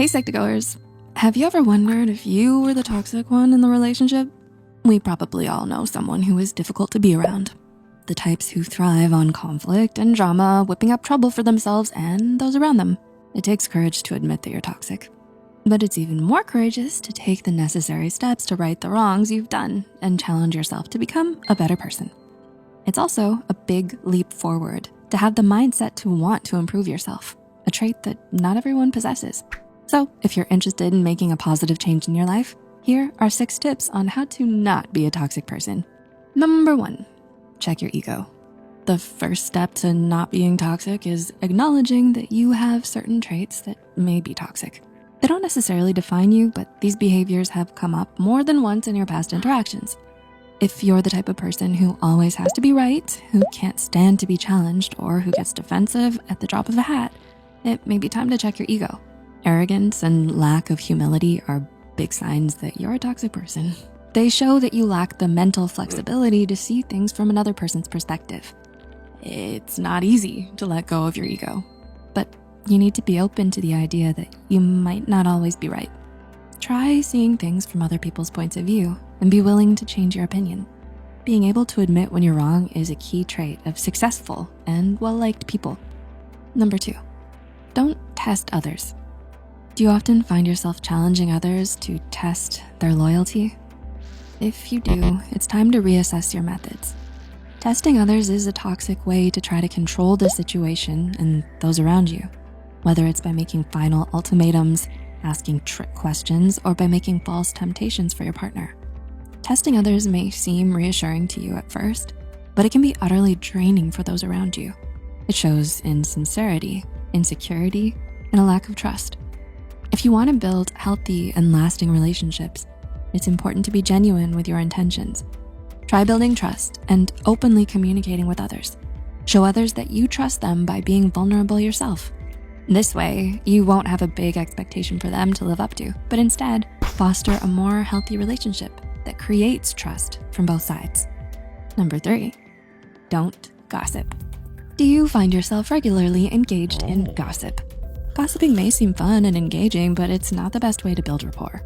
Hey Psych2Goers, have you ever wondered if you were the toxic one in the relationship? We probably all know someone who is difficult to be around. The types who thrive on conflict and drama, whipping up trouble for themselves and those around them. It takes courage to admit that you're toxic. But it's even more courageous to take the necessary steps to right the wrongs you've done and challenge yourself to become a better person. It's also a big leap forward to have the mindset to want to improve yourself, a trait that not everyone possesses. So if you're interested in making a positive change in your life, here are 6 tips on how to not be a toxic person. Number 1, check your ego. The first step to not being toxic is acknowledging that you have certain traits that may be toxic. They don't necessarily define you, but these behaviors have come up more than once in your past interactions. If you're the type of person who always has to be right, who can't stand to be challenged, or who gets defensive at the drop of a hat, it may be time to check your ego. Arrogance and lack of humility are big signs that you're a toxic person. They show that you lack the mental flexibility to see things from another person's perspective. It's not easy to let go of your ego, but you need to be open to the idea that you might not always be right. Try seeing things from other people's points of view and be willing to change your opinion. Being able to admit when you're wrong is a key trait of successful and well-liked people. Number 2, don't test others. Do you often find yourself challenging others to test their loyalty? If you do, it's time to reassess your methods. Testing others is a toxic way to try to control the situation and those around you, whether it's by making final ultimatums, asking trick questions, or by making false temptations for your partner. Testing others may seem reassuring to you at first, but it can be utterly draining for those around you. It shows insincerity, insecurity, and a lack of trust. If you want to build healthy and lasting relationships, it's important to be genuine with your intentions. Try building trust and openly communicating with others. Show others that you trust them by being vulnerable yourself. This way, you won't have a big expectation for them to live up to, but instead foster a more healthy relationship that creates trust from both sides. Number 3, don't gossip. Do you find yourself regularly engaged in gossip? Gossiping may seem fun and engaging, but it's not the best way to build rapport.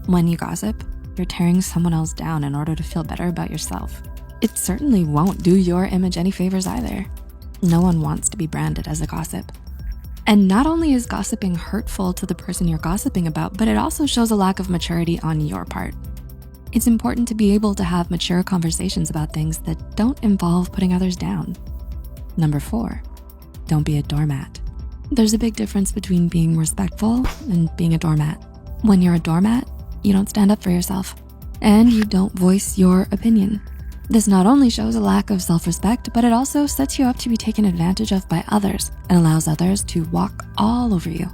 When you gossip, you're tearing someone else down in order to feel better about yourself. It certainly won't do your image any favors either. No one wants to be branded as a gossip. And not only is gossiping hurtful to the person you're gossiping about, but it also shows a lack of maturity on your part. It's important to be able to have mature conversations about things that don't involve putting others down. Number 4, don't be a doormat. There's a big difference between being respectful and being a doormat. When you're a doormat, you don't stand up for yourself and you don't voice your opinion. This not only shows a lack of self-respect, but it also sets you up to be taken advantage of by others and allows others to walk all over you.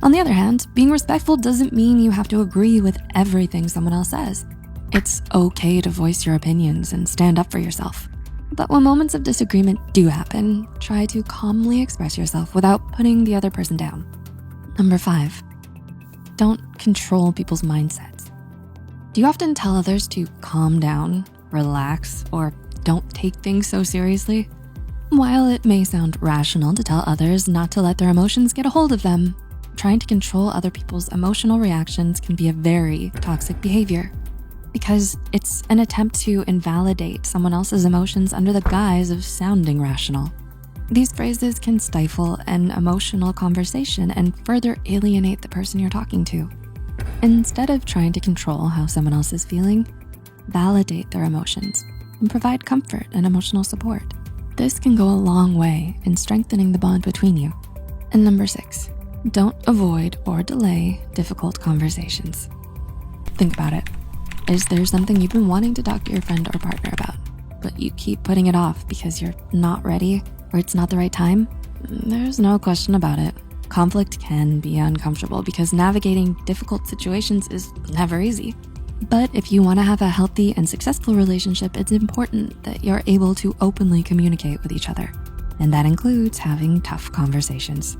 On the other hand, being respectful doesn't mean you have to agree with everything someone else says. It's okay to voice your opinions and stand up for yourself. But when moments of disagreement do happen, try to calmly express yourself without putting the other person down. Number 5, don't control people's mindsets. Do you often tell others to calm down, relax, or don't take things so seriously? While it may sound rational to tell others not to let their emotions get a hold of them, trying to control other people's emotional reactions can be a very toxic behavior, because it's an attempt to invalidate someone else's emotions under the guise of sounding rational. These phrases can stifle an emotional conversation and further alienate the person you're talking to. Instead of trying to control how someone else is feeling, validate their emotions and provide comfort and emotional support. This can go a long way in strengthening the bond between you. And number 6, don't avoid or delay difficult conversations. Think about it. Is there something you've been wanting to talk to your friend or partner about, but you keep putting it off because you're not ready or it's not the right time? There's no question about it. Conflict can be uncomfortable because navigating difficult situations is never easy. But if you want to have a healthy and successful relationship, it's important that you're able to openly communicate with each other. And that includes having tough conversations.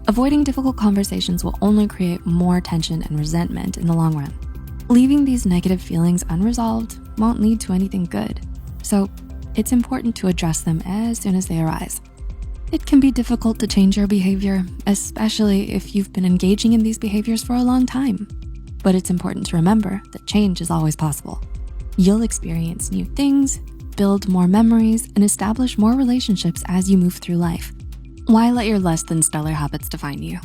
Avoiding difficult conversations will only create more tension and resentment in the long run. Leaving these negative feelings unresolved won't lead to anything good. So it's important to address them as soon as they arise. It can be difficult to change your behavior, especially if you've been engaging in these behaviors for a long time. But it's important to remember that change is always possible. You'll experience new things, build more memories, and establish more relationships as you move through life. Why let your less than stellar habits define you?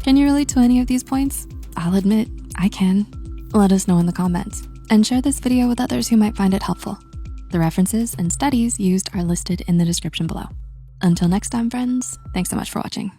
Can you relate to any of these points? I'll admit, I can. Let us know in the comments and share this video with others who might find it helpful. The references and studies used are listed in the description below. Until next time, friends, thanks so much for watching.